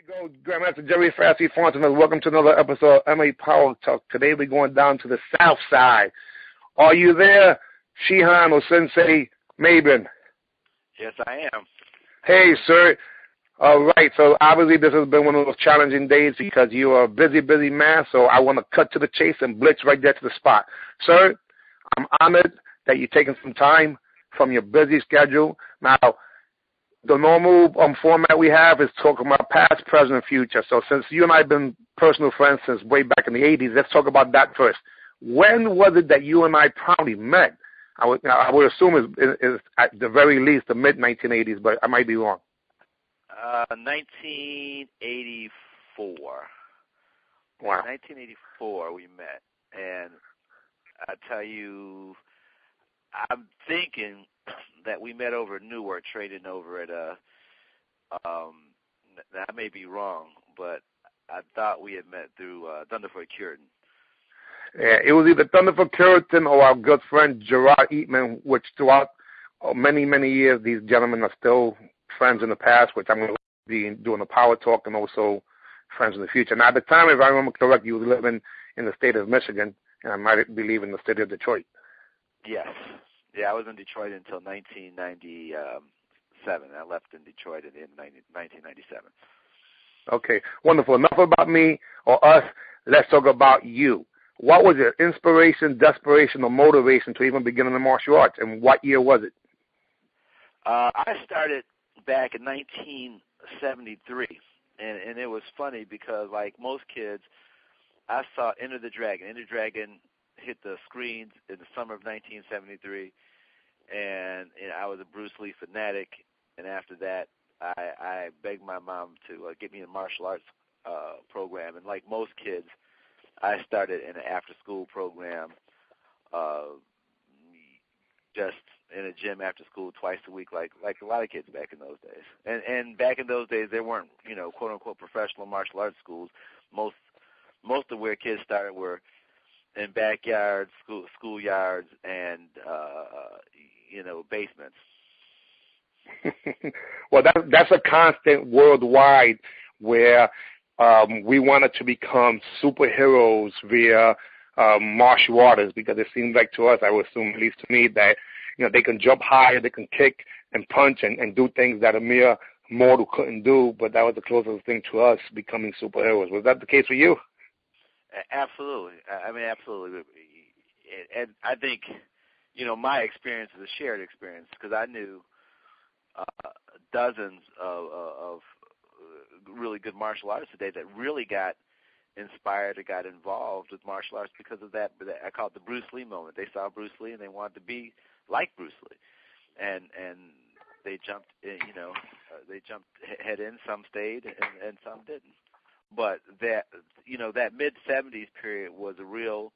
Go, Grandmaster Jerry Fasty Fontenot. Welcome to another episode of MA Power Talk. Today we're going down to the south side. Are you there, Shihan or Sensei Maben? Yes, I am. Hey, sir. All right, so obviously this has been one of those challenging days because you are a busy man, so I want to cut to the chase and blitz right there to the spot. Sir, I'm honored that you're taking some time from your busy schedule. Now, the normal format we have is talking about past, present, and future. So since you and I have been personal friends since way back in the 80s, let's talk about that first. When was it that you and I probably met? I would assume it's at the very least the mid-1980s, but I might be wrong. 1984. Wow. 1984 we met. And I tell you, I'm thinking that we met over at Newark, trading over at I may be wrong, but I thought we had met through Thunderfoot Curtin. Yeah, it was either Thunderfoot Curtin or our good friend Gerard Eatman, which throughout many years, these gentlemen are still friends in the past, which I'm going to be doing a power talk, and also friends in the future. Now, at the time, if I remember correctly, you were living in the state of Michigan, and I might be leaving the city of Detroit. Yes. Yeah, I was in Detroit until 1997. I left in Detroit in 1997. Okay, wonderful. Enough about me or us. Let's talk about you. What was your inspiration, desperation, or motivation to even begin in the martial arts, and what year was it? I started back in 1973, and it was funny because, like most kids, I saw Enter the Dragon. Enter the Dragon hit the screens in the summer of 1973, and I was a Bruce Lee fanatic. And after that, I begged my mom to get me in a martial arts program. And like most kids, I started in an after-school program, just in a gym after school twice a week, like a lot of kids back in those days. And back in those days, there weren't, quote unquote professional martial arts schools. Most of where kids started were in backyards, schoolyards, and basements. Well, that's a constant worldwide where we wanted to become superheroes via martial arts, because it seems like to us, I would assume, at least to me, that they can jump higher, they can kick and punch and do things that a mere mortal couldn't do. But that was the closest thing to us becoming superheroes. Was that the case for you? Absolutely. I mean, absolutely. And I think, my experience is a shared experience, because I knew dozens of really good martial artists today that really got inspired or got involved with martial arts because of that. I call it the Bruce Lee moment. They saw Bruce Lee and they wanted to be like Bruce Lee, and they jumped, they jumped head in. Some stayed and some didn't. But that mid-'70s period was a real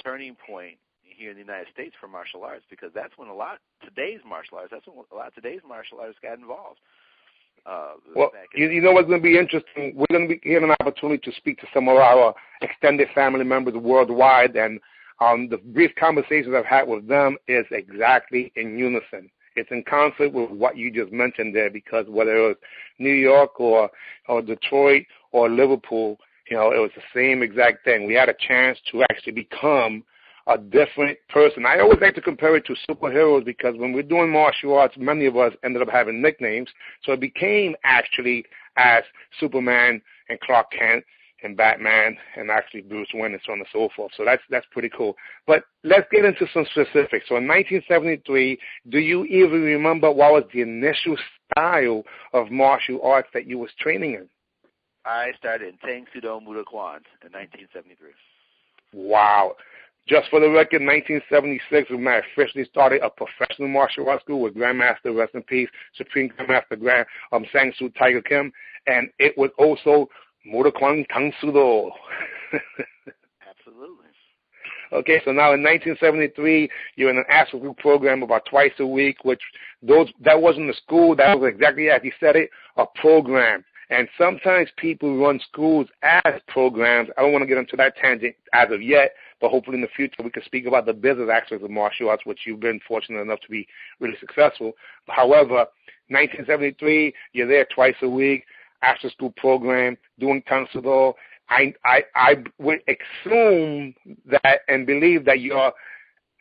turning point here in the United States for martial arts, because that's when a lot of today's martial artists got involved. Well, you know what's going to be interesting? We're going to be getting an opportunity to speak to some of our extended family members worldwide, and the brief conversations I've had with them is exactly in unison. It's in concert with what you just mentioned there, because whether it was New York or Detroit or Liverpool, it was the same exact thing. We had a chance to actually become a different person. I always like to compare it to superheroes, because when we're doing martial arts, many of us ended up having nicknames. So it became actually as Superman and Clark Kent and Batman and actually Bruce Wayne and so on and so forth. So that's pretty cool. But let's get into some specifics. So in 1973, do you even remember what was the initial style of martial arts that you was training in? I started in Tang Soo Do Muda Kwan in 1973. Wow. Just for the record, 1976, we officially started a professional martial arts school with Grandmaster, rest in peace, Supreme Grandmaster Sang Soo Tiger Kim, and it was also Muda Kwan Tang Soo Do. Absolutely. Okay, so now in 1973, you're in an after school program about twice a week, that wasn't a school, that was exactly as you said it, a program. And sometimes people run schools as programs. I don't want to get into that tangent as of yet, but hopefully in the future we can speak about the business aspects of martial arts, which you've been fortunate enough to be really successful. However, 1973, you're there twice a week. after-school program, doing Tansudo. I would assume that and believe that you're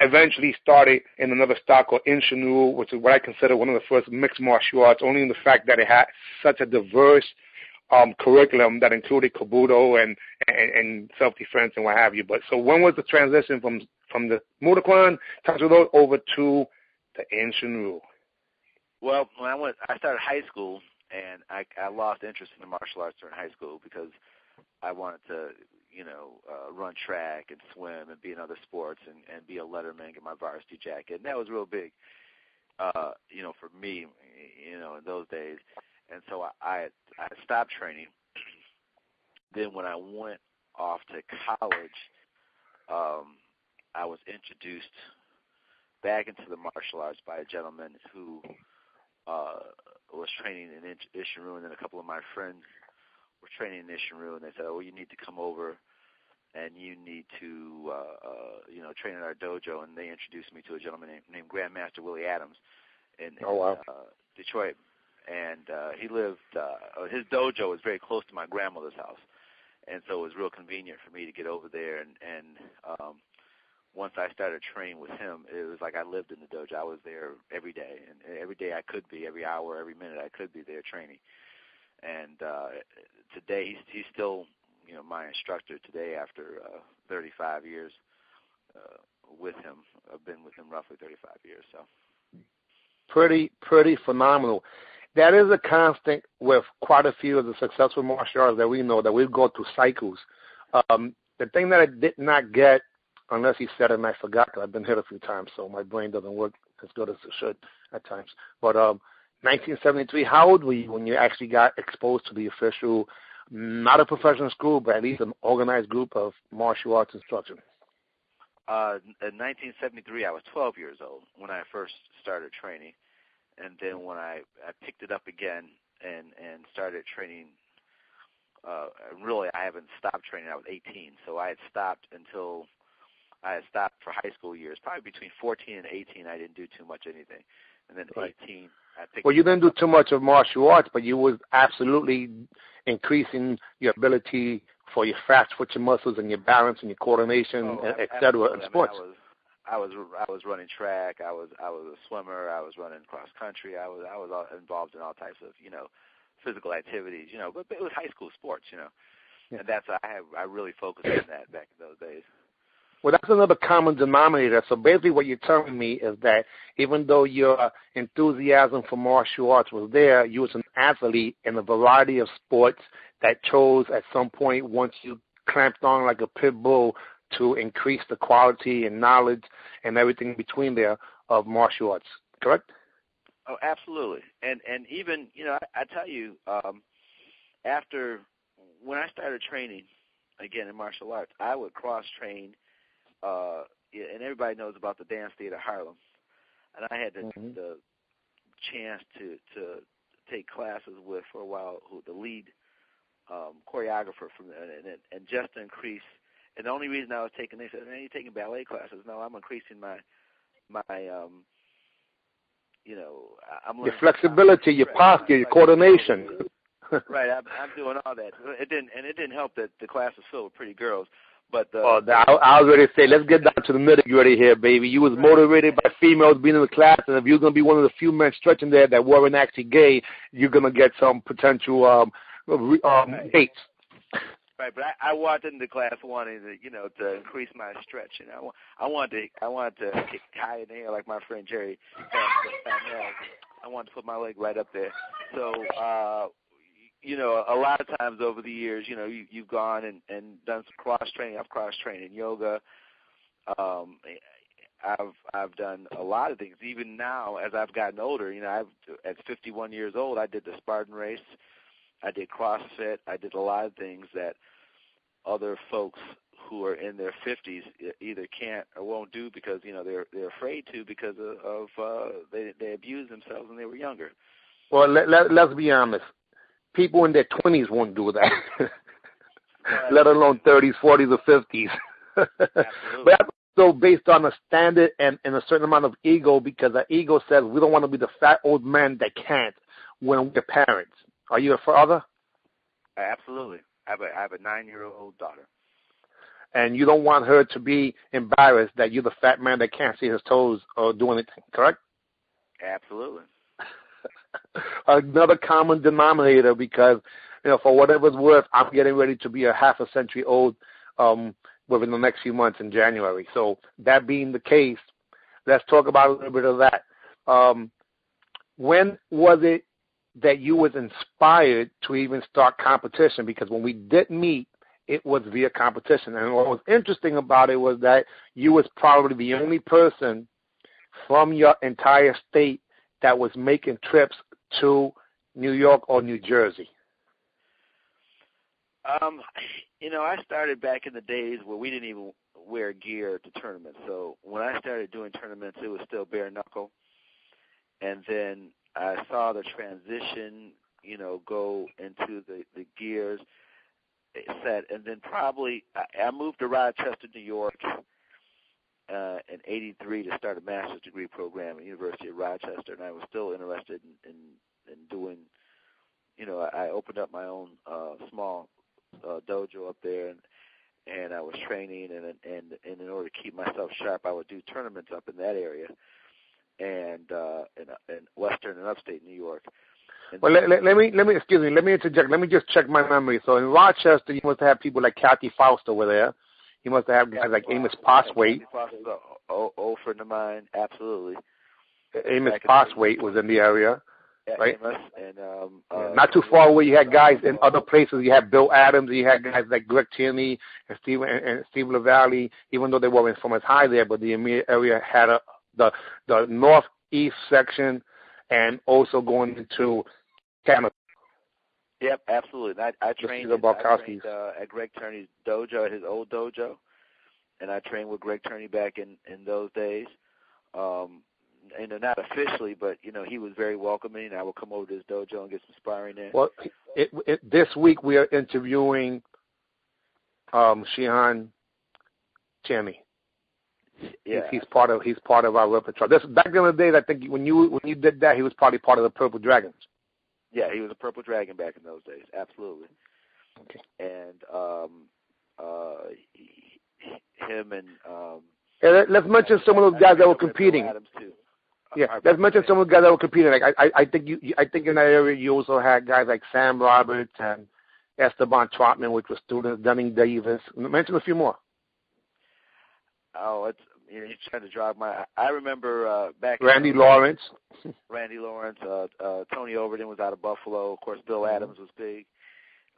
eventually started in another style called Inshinu, which is what I consider one of the first mixed martial arts, only in the fact that it had such a diverse curriculum that included Kobudo and self-defense and what have you. But so when was the transition from the Mudokwan, Tansudo, over to the Inshinu? Well, when I started high school, and I lost interest in the martial arts during high school because I wanted to, run track and swim and be in other sports and be a letterman, get my varsity jacket. And that was real big, for me, in those days. And so I stopped training. Then when I went off to college, I was introduced back into the martial arts by a gentleman who was training in Ishinru, and then a couple of my friends were training in Ishinru, and they said, "Oh, you need to come over, and you need to, train in our dojo." And they introduced me to a gentleman named Grandmaster Willie Adams in Detroit, and he lived. His dojo was very close to my grandmother's house, and so it was real convenient for me to get over there. And once I started training with him, it was like I lived in the dojo. I was there every day, and every day I could be, every hour, every minute I could be there training. And today he's still, my instructor today after 35 years with him. I've been with him roughly 35 years. So pretty phenomenal. That is a constant with quite a few of the successful martial arts that we know, that we go through cycles. The thing that I did not get, unless he said it and I forgot, because I've been hit a few times, so my brain doesn't work as good as it should at times. But 1973, how old were you when you actually got exposed to the official, not a professional school, but at least an organized group of martial arts instruction? In 1973, I was 12 years old when I first started training. And then when I picked it up again and started training, really I haven't stopped training. I was 18, so I had stopped for high school years. Probably between 14 and 18, I didn't do too much anything. And then 18, I picked. Well, you didn't do too much of martial arts, but you was absolutely increasing your ability for your fast-twitching muscles and your balance and your coordination, et cetera, in sports. I was running track. I was a swimmer. I was running cross country. I was involved in all types of physical activities. But it was high school sports. Yeah. And that's I really focused on that back in those days. Well, that's another common denominator. So basically what you're telling me is that even though your enthusiasm for martial arts was there, you was an athlete in a variety of sports that chose at some point, once you clamped on like a pit bull, to increase the quality and knowledge and everything between there of martial arts, correct? Oh, absolutely. And even, I tell you, after when I started training, again, in martial arts, I would cross-train, and everybody knows about the Dance Theater Harlem. And I had the chance to take classes with, for a while, the lead choreographer from there, and just to increase. And the only reason I was taking, they said, "Man, you're taking ballet classes." No, I'm increasing my I'm your flexibility, your posture, your coordination. Right, I'm doing all that. It didn't help that the class was filled with pretty girls. But I was ready to say, let's get down to the nitty-gritty here, baby. You was motivated by females being in the class, and if you're going to be one of the few men stretching there that weren't actually gay, you're going to get some potential dates. Right, but I walked into class wanting to increase my stretch. I wanted to kick high in the air like my friend Jerry. I wanted to put my leg right up there. So, a lot of times over the years, you've gone and done some cross-training. I've cross-trained in yoga. I've done a lot of things. Even now, as I've gotten older, at 51 years old, I did the Spartan race. I did CrossFit. I did a lot of things that other folks who are in their 50s either can't or won't do because they're afraid to because of they abused themselves when they were younger. Well, let's be honest. People in their 20s won't do that, let alone 30s, 40s, or 50s. Absolutely. But so based on a standard and a certain amount of ego, because the ego says we don't want to be the fat old man that can't when we're parents. Are you a father? Absolutely. I have a 9-year-old daughter. And you don't want her to be embarrassed that you're the fat man that can't see his toes or do anything, correct? Absolutely. Another common denominator, because, for whatever it's worth, I'm getting ready to be a half a century old within the next few months in January. So that being the case, let's talk about a little bit of that. When was it that you was inspired to even start competition? Because when we did meet, it was via competition. And what was interesting about it was that you was probably the only person from your entire state that was making trips to New York or New Jersey. I started back in the days where we didn't even wear gear to tournaments. So when I started doing tournaments, it was still bare knuckle. And then I saw the transition, go into the gears set. And then probably I moved to Rochester, New York in '83 to start a master's degree program at the University of Rochester. And I was still interested in doing, I opened up my own small dojo up there, and I was training, and in order to keep myself sharp, I would do tournaments up in that area, and in Western and Upstate New York. And well, let me interject. Let me just check my memory. So in Rochester, you must have people like Kathy Faust over there. You must have guys like Amos Poswaite. Kathy Faust is an old friend of mine, absolutely. Amos Poswaite was in the area. Right, Amos, and not too far away. You had guys in other places. You had Bill Adams. You had guys like Greg Tierney and Steve LaValle. Even though they weren't from as high there, but the immediate area had the northeast section, and also going into Canada. Yep, absolutely. I trained at Greg Tierney's dojo, at his old dojo, and I trained with Greg Tierney back in those days. Not officially, but he was very welcoming. I would come over to his dojo and get some sparring in. Well, this week we are interviewing Shihan Tierney. Yeah, he's part of our repertoire. Back in the days, I think when you did that, he was probably part of the Purple Dragons. Yeah, he was a Purple Dragon back in those days. Absolutely. Okay. And him and let's mention some of those guys that were competing. Adams too. Yeah, let's mention some of the guys that were competing. Like I think in that area you also had guys like Sam Roberts and Esteban Trotman, which was students, Dunning Davis. Mention a few more. Oh, you're trying to jog my. I remember back. Randy Lawrence. Randy Lawrence. Tony Overton was out of Buffalo. Of course, Bill Adams was big.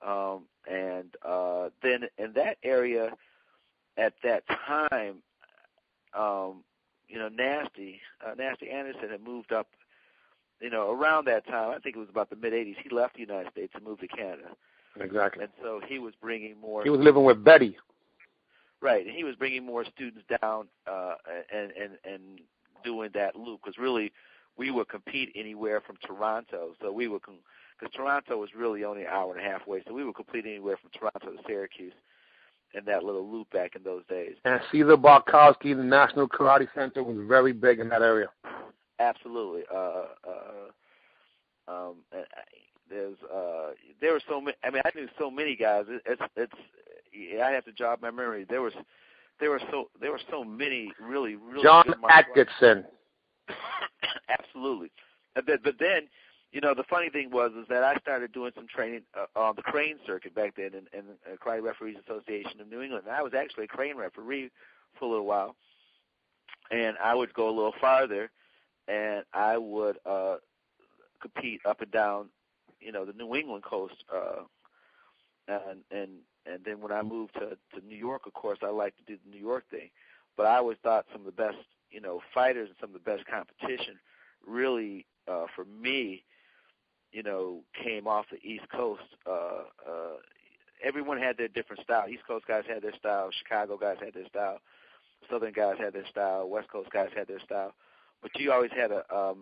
And then in that area, at that time, Nasty Anderson had moved up, around that time. I think it was about the mid-'80s. He left the United States and moved to Canada. Exactly. And so he was bringing more. He was living with Betty. Right, and he was bringing more students down and doing that loop, because really we would compete anywhere from Toronto. So we would, because Toronto was really only an hour and a half away, so we would compete anywhere from Toronto to Syracuse in that little loop back in those days. And Cesar Barkowski, the National Karate Center, was very big in that area. Absolutely. There were so many. I mean, I knew so many guys. I have to jog my memory. There were so many really John Atkinson. Absolutely. But then, the funny thing was that I started doing some training on the crane circuit back then in the Karate Referees Association of New England. And I was actually a crane referee for a little while, and I would go a little farther, and I would compete up and down, the New England coast, and then when I moved to New York, of course, I like to do the New York thing. But I always thought some of the best, fighters and some of the best competition really, for me, came off the East Coast. Everyone had their different style. East Coast guys had their style. Chicago guys had their style. Southern guys had their style. West Coast guys had their style. But you always had a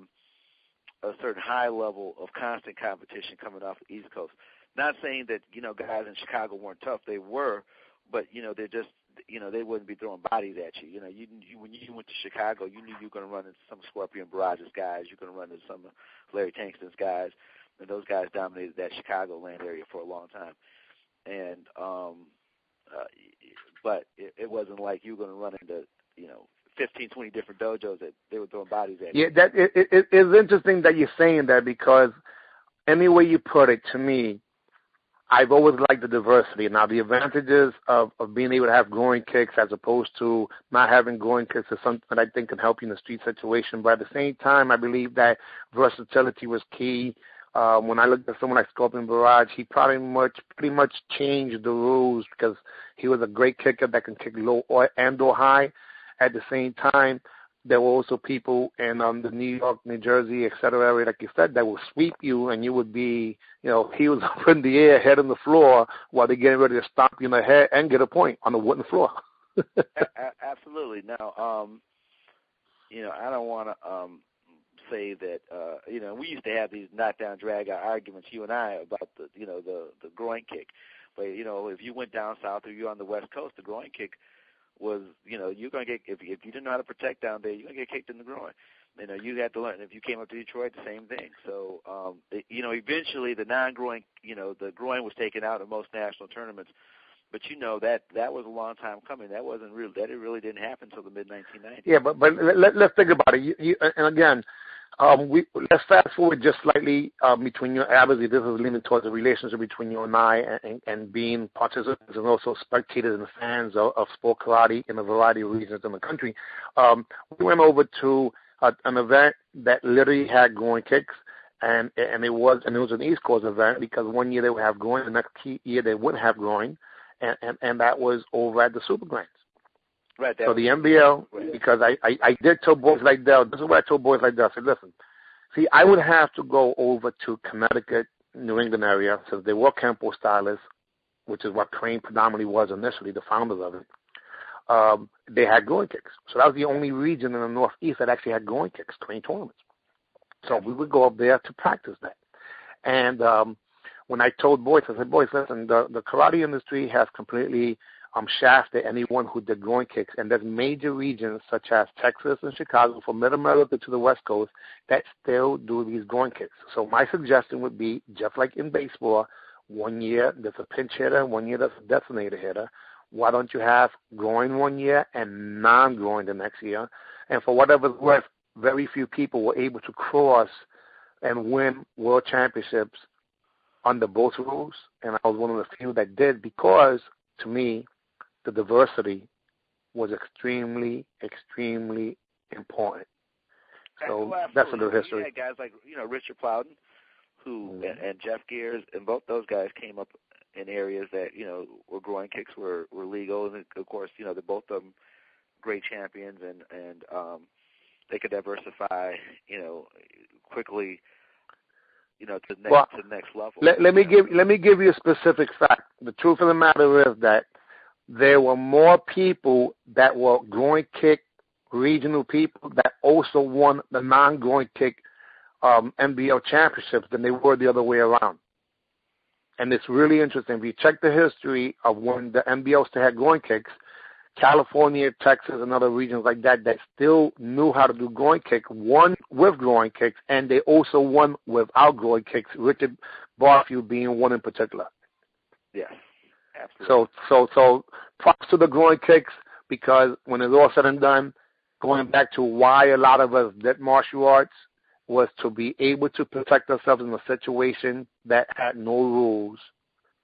certain high level of constant competition coming off the East Coast. Not saying that, guys in Chicago weren't tough. They were, but, they're just, they wouldn't be throwing bodies at you. When you went to Chicago, you knew you were going to run into some Scorpion Barrage's guys. You're going to run into some of Larry Tankston's guys. and those guys dominated that Chicagoland area for a long time. And but it wasn't like you were going to run into 15, 20 different dojos that they were throwing bodies at. Yeah, that it's interesting that you're saying that, because any way you put it, to me, I've always liked the diversity. Now, the advantages of being able to have groin kicks as opposed to not having groin kicks is something that I think can help you in the street situation. But at the same time, I believe that versatility was key. When I looked at someone like Scorpion Barrage, he pretty much changed the rules, because he was a great kicker that can kick low and or high. At the same time, there were also people in the New York, New Jersey, et cetera, area, like you said, that would sweep you, and you would be, heels up in the air, head on the floor, while they're getting ready to stomp you in the head and get a point on the wooden floor. Absolutely. Now, I don't want to say that, we used to have these knockdown, drag-out arguments, you and I, about the groin kick. But, if you went down south or you're on the West Coast, the groin kick was, you're going to get, if you didn't know how to protect down there, you're going to get kicked in the groin. You had to learn. If you came up to Detroit, the same thing. So, eventually the non-groin, the groin was taken out in most national tournaments. But, that was a long time coming. That wasn't real. That it really didn't happen until the mid-1990s. Yeah, but let's think about it. And again, let's fast forward just slightly between you. Obviously, this is leaning towards the relationship between you and I, and being participants and also spectators and fans of sport karate in a variety of regions in the country. We went over to an event that literally had groin kicks, and it was an East Coast event, because one year they would have groin, the next year they wouldn't have groin, and that was over at the Super Grands. Right. So the NBL, because I did tell boys like that, this is what I told boys like that. I said, listen, see, I would have to go over to Connecticut, New England area, since they were Campo stylists, which is what Crane predominantly was initially, the founders of it. They had groin kicks. So that was the only region in the Northeast that actually had groin kicks, Crane tournaments. So we would go up there to practice that. And when I told boys, I said, boys, listen, the karate industry has completely shafted anyone who did groin kicks, and there's major regions such as Texas and Chicago, from Mid-America to the West Coast, that still do these groin kicks. So my suggestion would be, just like in baseball, one year there's a pinch hitter, one year there's a designated hitter. Why don't you have groin one year and non-groin the next year? And for whatever's worth, very few people were able to cross and win world championships under both rules, and I was one of the few that did, because, to me, the diversity was extremely, extremely important. So that's a little history. You had guys like, Richard Plowden, who and Jeff Gears, and both those guys came up in areas that, where groin kicks were legal. And, of course, they're both of them great champions, and they could diversify, quickly, to the next level. Let me give you a specific fact. The truth of the matter is that there were more people that were groin kick regional people that also won the non-groin kick NBL championships than they were the other way around. And it's really interesting. If you check the history of when the NBL still had groin kicks, California, Texas, and other regions like that still knew how to do groin kick, won with groin kicks, and they also won without groin kicks, Richard Barfield being one in particular. Yes. Absolutely. So props to the groin kicks, because when it's all said and done, going back to why a lot of us did martial arts was to be able to protect ourselves in a situation that had no rules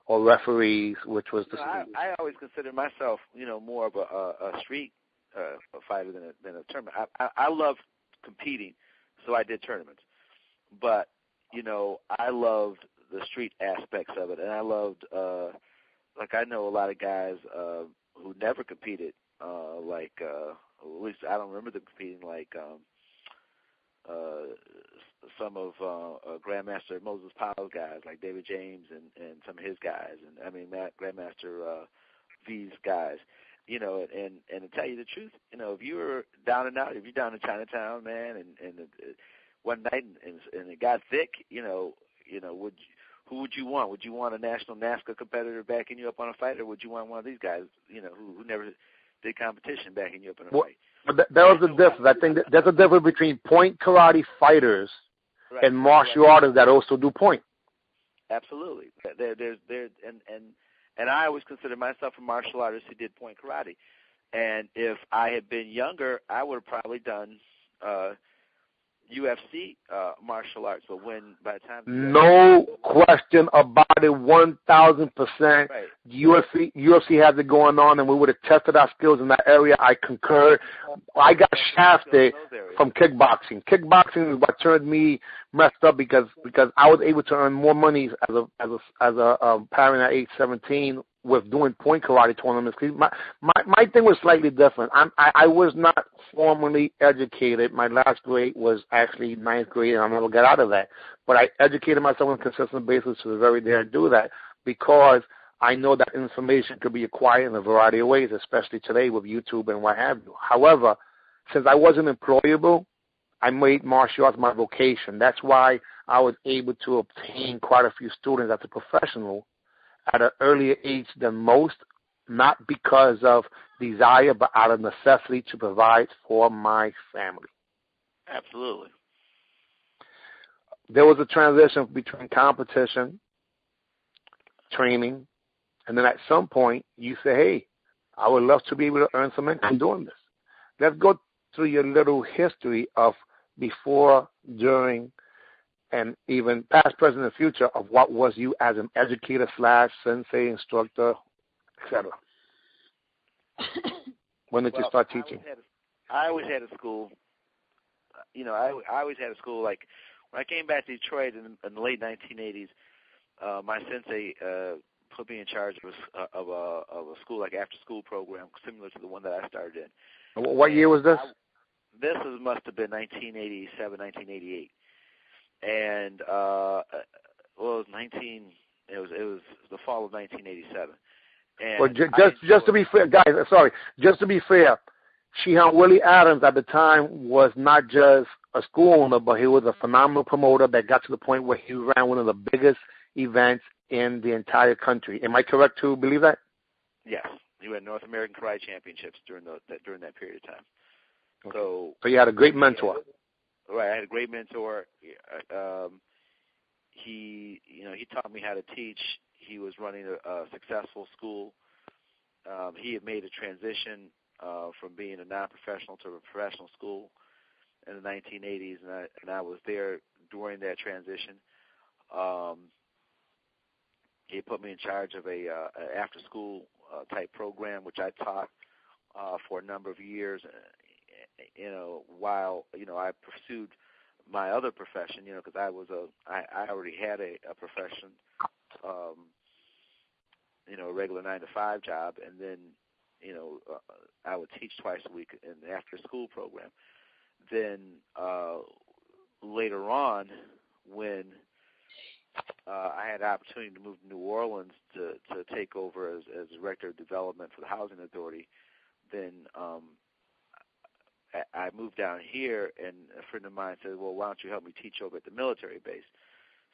or referees, which was the street. I always consider myself, more of a street fighter than a tournament. I love competing, so I did tournaments. But, I loved the street aspects of it, and I loved I know a lot of guys who never competed, at least I don't remember them competing, some of Grandmaster Moses Powell's guys, like David James and some of his guys, and Grandmaster V's guys, and to tell you the truth, if you were down and out, if you're down in Chinatown, man, and one night and it got thick, who would you want? Would you want a national NASCAR competitor backing you up on a fight, or would you want one of these guys, who never did competition backing you up in a fight? But that was the difference. I think there's a difference between point karate fighters and martial artists that also do point. Absolutely. And I always consider myself a martial artist who did point karate. And if I had been younger, I would have probably done UFC martial arts. But by the time no question about it, 1,000%. UFC has it going on, and we would have tested our skills in that area. I concur. I got shafted from kickboxing. Kickboxing is what turned me messed up because I was able to earn more money as a parent at age 17 with doing point karate tournaments. My thing was slightly different. I was not formally educated. My last grade was actually 9th grade, and I never got out of that. But I educated myself on a consistent basis to the very day I do that, because I know that information could be acquired in a variety of ways, especially today with YouTube and what have you. However, since I wasn't employable, I made martial arts my vocation. That's why I was able to obtain quite a few students as a professional at an earlier age than most, not because of desire, but out of necessity to provide for my family. Absolutely. There was a transition between competition, training, and then at some point you say, hey, I would love to be able to earn some income doing this. Let's go through your little history of before, during, and even past, present, and future of what was you as an educator / sensei, instructor, etc. When did you start teaching? I always had a school. I always had a school. Like when I came back to Detroit in the late 1980s, my sensei put me in charge of a school, like after-school program, similar to the one that I started in. What year was this? This must have been 1987, 1988. And it was the fall of 1987. And well, just to be fair, guys, just to be fair, Sheehan Willie Adams at the time was not just a school owner, but he was a phenomenal promoter that got to the point where he ran one of the biggest events in the entire country. Am I correct to believe that? Yes, he ran North American Karate Championships during that period of time. Okay. So you had a great mentor. Right, I had a great mentor. He taught me how to teach. He was running a successful school. He had made a transition from being a non-professional to a professional school in the 1980s, and I was there during that transition. He put me in charge of a after-school type program, which I taught for a number of years. While I pursued my other profession, because I already had a profession, a regular 9-to-5 job, and then I would teach twice a week in the after-school program. Then later on, when I had the opportunity to move to New Orleans to take over as Director of Development for the Housing Authority, then I moved down here, and a friend of mine said, well, why don't you help me teach over at the military base?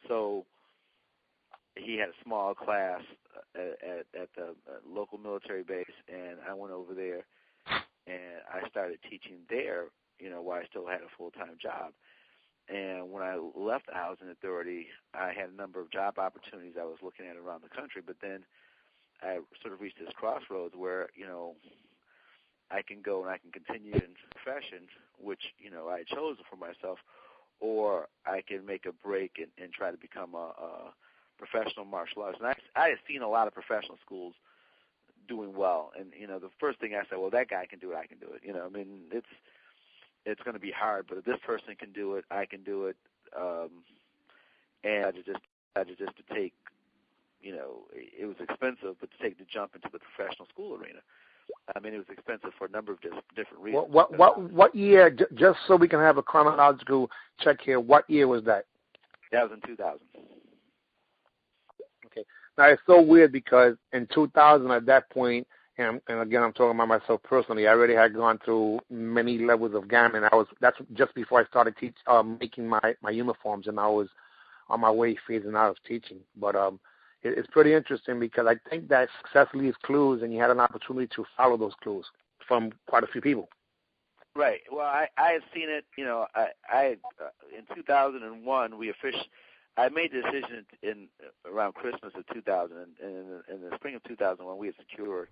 So he had a small class at the local military base, and I went over there, and I started teaching there, while I still had a full-time job. And when I left the Housing Authority, I had a number of job opportunities I was looking at around the country, but then I sort of reached this crossroads where, I can go and I can continue in profession, which, I chose for myself, or I can make a break and try to become a professional martial artist. And I had seen a lot of professional schools doing well. And, the first thing I said, well, that guy can do it, I can do it. It's going to be hard, but if this person can do it, I can do it. And I decided just to take, it was expensive, but to take the jump into the professional school arena. It was expensive for a number of different reasons. What year, just so we can have a chronological check here, what year was that? That was in 2000. Okay. Now, it's so weird because in 2000, at that point, and again, I'm talking about myself personally, I already had gone through many levels of gamut. That's just before I started making my uniforms, and I was on my way phasing out of teaching. But it's pretty interesting because I think that success leaves clues, and you had an opportunity to follow those clues from quite a few people. Right. Well, I had seen it. You know, I in 2001 I made the decision in around Christmas of 2000, and in the spring of 2001 we had secured